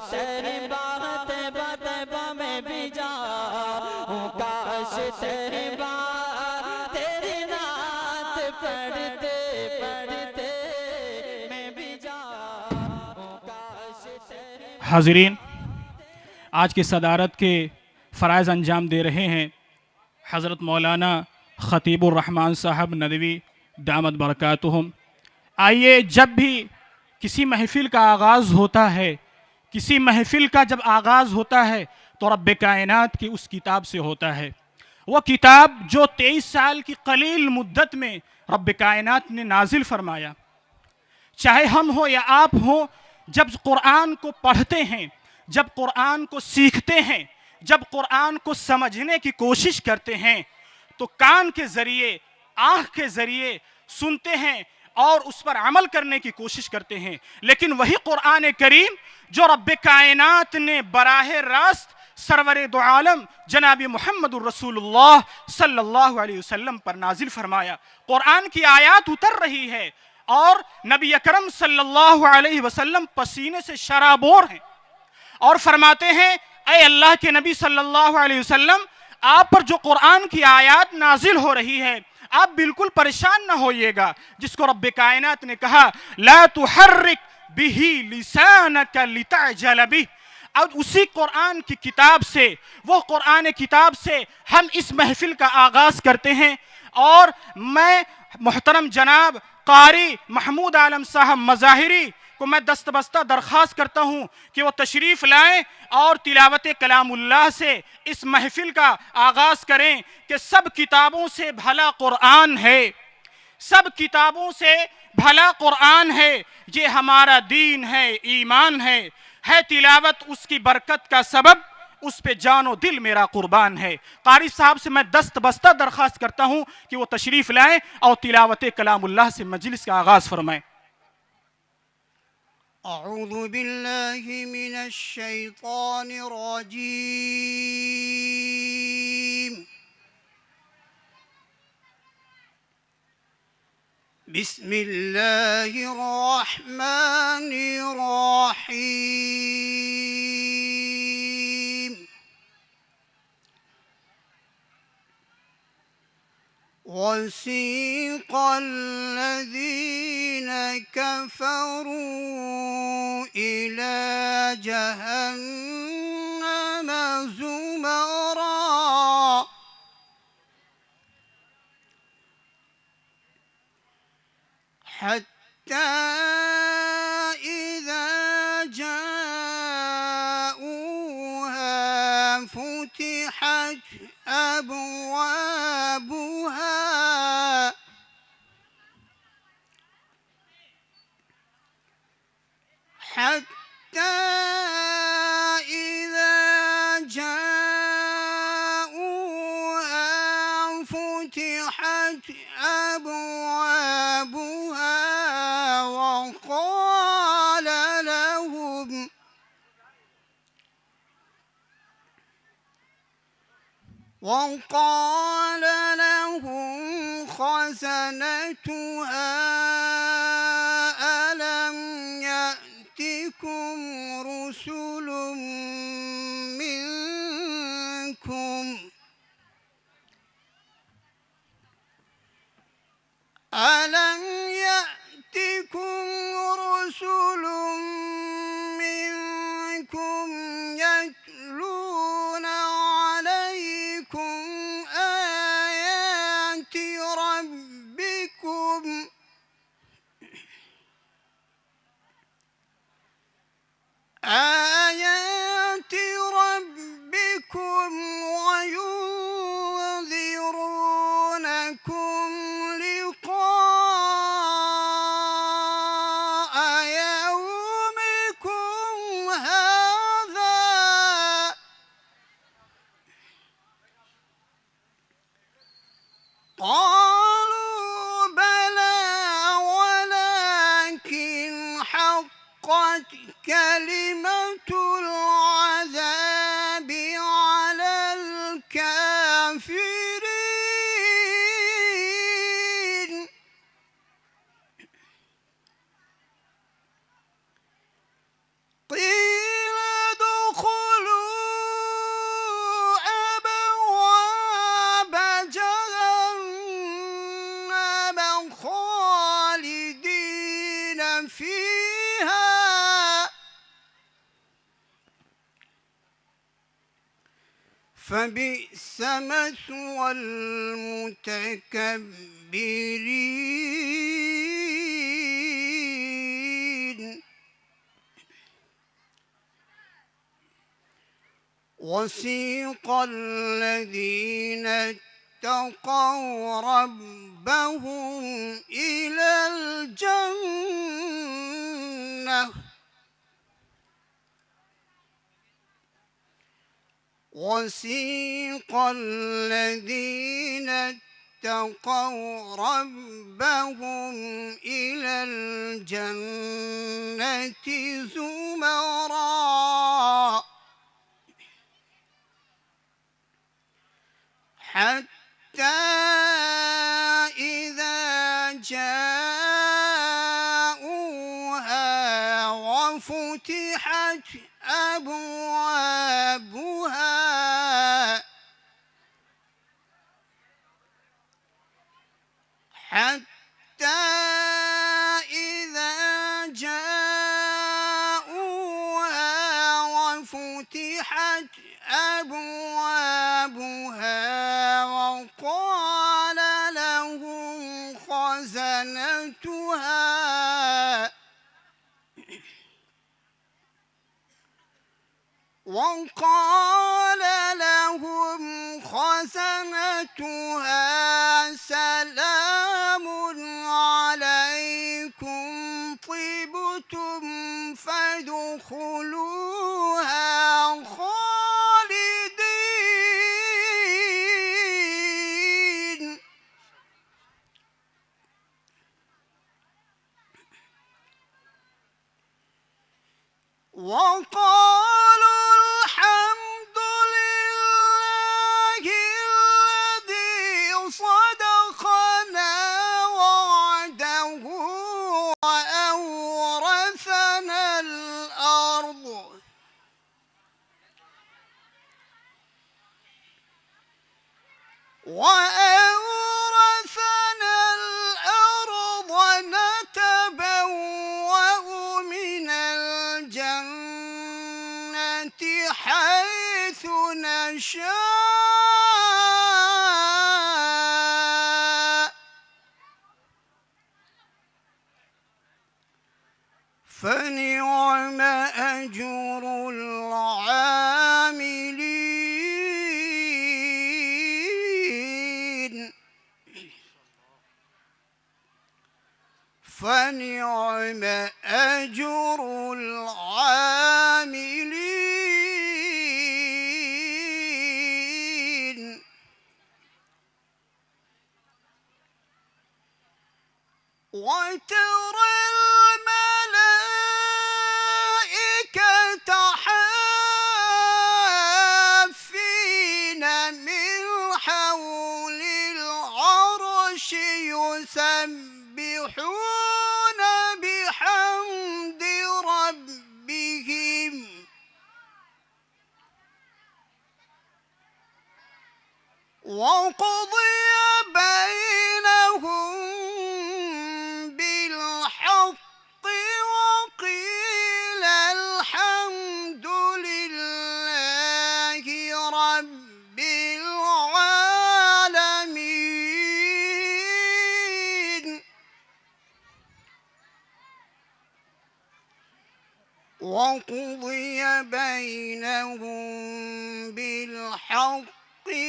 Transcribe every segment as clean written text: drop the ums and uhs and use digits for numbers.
तेरी बात बतबा में भी जाऊं, काश तेरी बात तेरी नात पढ़ते पढ़ते मैं भी जाऊं, काश तेरी। हाज़रीन, आज की सदारत के फ़राइज़ अंजाम दे रहे हैं हज़रत मौलाना ख़तीबुर रहमान साहब नदवी दामद बरकातुहुम। आइए, जब भी किसी महफ़िल का आगाज़ होता है, किसी महफ़िल का जब आगाज़ होता है तो रब्बे कायनात की उस किताब से होता है। वो किताब जो 23 साल की कलील मुद्दत में रब्बे कायनात ने नाजिल फरमाया। चाहे हम हो या आप हो, जब कुरान को पढ़ते हैं, जब कुरान को सीखते हैं, जब कुरान को समझने की कोशिश करते हैं तो कान के ज़रिए, आँख के ज़रिए सुनते हैं और उस पर अमल करने की कोशिश करते हैं। लेकिन वही कुरान करीम जो रब्बे कायनात ने बराह रास्त सरवर दो आलम जनाब मुहम्मदुर रसूलुल्लाह सल्लल्लाहु अलैहि वसल्लम पर नाजिल फरमाया, कुरान की आयत उतर रही है और नबी अकरम सल्लल्लाहु अलैहि वसल्लम पसीने से शराबोर हैं और फरमाते हैं, ऐ अल्लाह के नबी सल्लल्लाहु अलैहि वसल्लम, आप पर जो कुरान की आयत नाजिल हो रही है आप बिल्कुल परेशान ना होइएगा। जिसको रब्बे कायनात ने कहा, ला तुहर्रिक बिही लिसानका लितअजल बिह। और उसी कुरान की किताब से, वो कुरान किताब से हम इस महफिल का आगाज करते हैं। और मैं मोहतरम जनाब कारी महमूद आलम साहब मज़ाहिरी को मैं दस्तबस्ता दरख्वास्त करता हूँ कि वो तशरीफ़ लाएं और तिलावत कलामुल्लाह से इस महफिल का आगाज़ करें कि सब किताबों से भला कुरान है, सब किताबों से भला कुरान है, ये हमारा दीन है, ईमान है तिलावत उसकी बरकत का सबब, उस पे जानो दिल मेरा कुर्बान है। कारी साहब से मैं दस्तबस्ता दरख्वास्त करता हूँ कि वो तशरीफ़ लाएं और तिलावत कलामुल्लाह से मजलिस का आगाज़ फरमाएं। अऊज़ु बिल्लाहि मिनश शैतानिर रजीम। बिस्मिल्लाहिर रहमानिर रहीम। वसीक़ الذين كفروا إلى جهنم زمرا حتى إذا جاءوها فتحت أبوابها حتى إذا جاءوها فتحت أبوابها وقال لهم خزنتها ألم يأتكم رسل منكم ألم يأتكم رسل منكم يتلون عليكم آيات ربكم وينذرونكم لقاء يومكم هذا قالوا بلى ولكن حقت كلمة العذاب على الكافرين قيل فيها فبئس مثوى المتكبرين وسيق الذين اتقوا ربهم إلى الجنة وسيق الذين اتقوا ربهم إلى الجنة زمرًا حتى إذا جاءوها وفتحت أبوابها حتى إذا جاءوها وفتحت أبوابها وقال لهم خزنتها سلام عليكم طبتم فادخلوها خالدين وقالوا الحمد لله الذي صدقنا وعده وأورثنا الأرض نتبوأ من الجنة حيث نشاء فنعم أجر العاملين فنعم أجر العاملين وترى الملائكة حافين من حول العرش يسبحون بحمد ربهم وقضي بينهم بالحق وقيل الحمد لله رب العالمين وقضي بينهم بالحق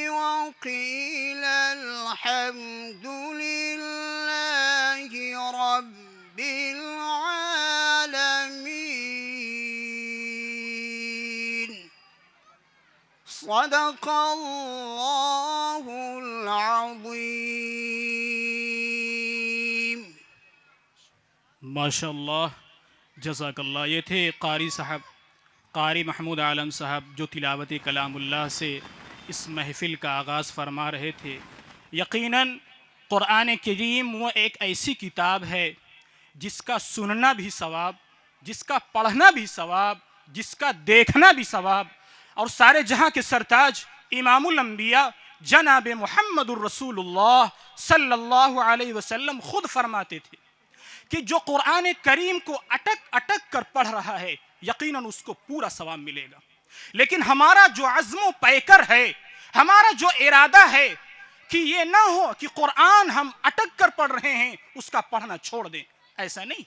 وقيل الحمد لله رب العالمين صدق الله العظيم माशाअल्लाह जज़ाकल्लाह। ये थे कारी साहब, कारी महमूद आलम साहब, जो तिलावत कलामुल्लाह से इस महफ़िल का आगाज़ फरमा रहे थे। यकीनन क़ुरान करीम वो एक ऐसी किताब है जिसका सुनना भी सवाब, जिसका पढ़ना भी सवाब, जिसका देखना भी सवाब। और सारे जहाँ के सरताज इमामुल अंबिया जनाब मुहम्मदुर रसूलुल्लाह सल्लल्लाहु अलैहि वसल्लम खुद फरमाते थे کہ جو قرآن کریم کو اٹک اٹک کر پڑھ رہا ہے یقیناً اس کو پورا ثواب ملے گا، لیکن ہمارا جو عزم و پیکر ہے، ہمارا جو ارادہ ہے کہ یہ نہ ہو کہ قرآن ہم اٹک کر پڑھ رہے ہیں اس کا پڑھنا چھوڑ دیں، ایسا نہیں۔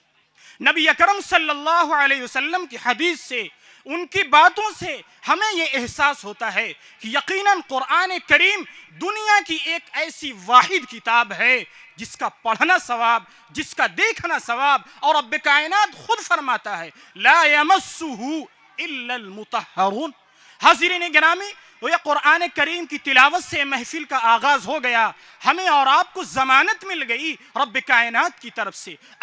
نبی اکرم صلی اللہ علیہ وسلم کی حدیث سے، ان کی باتوں سے ہمیں یہ احساس ہوتا ہے کہ یقیناً قرآن کریم دنیا کی ایک ایسی واحد کتاب ہے جس کا پڑھنا ثواب، جس کا دیکھنا ثواب، اور رب کائنات خود فرماتا ہے لا یمسہ الا المطہرون۔ حاضرین گرامی، یہ قرآن کریم کی تلاوت سے محفل کا آغاز ہو گیا، ہمیں اور آپ کو ضمانت مل گئی رب کائنات کی طرف سے۔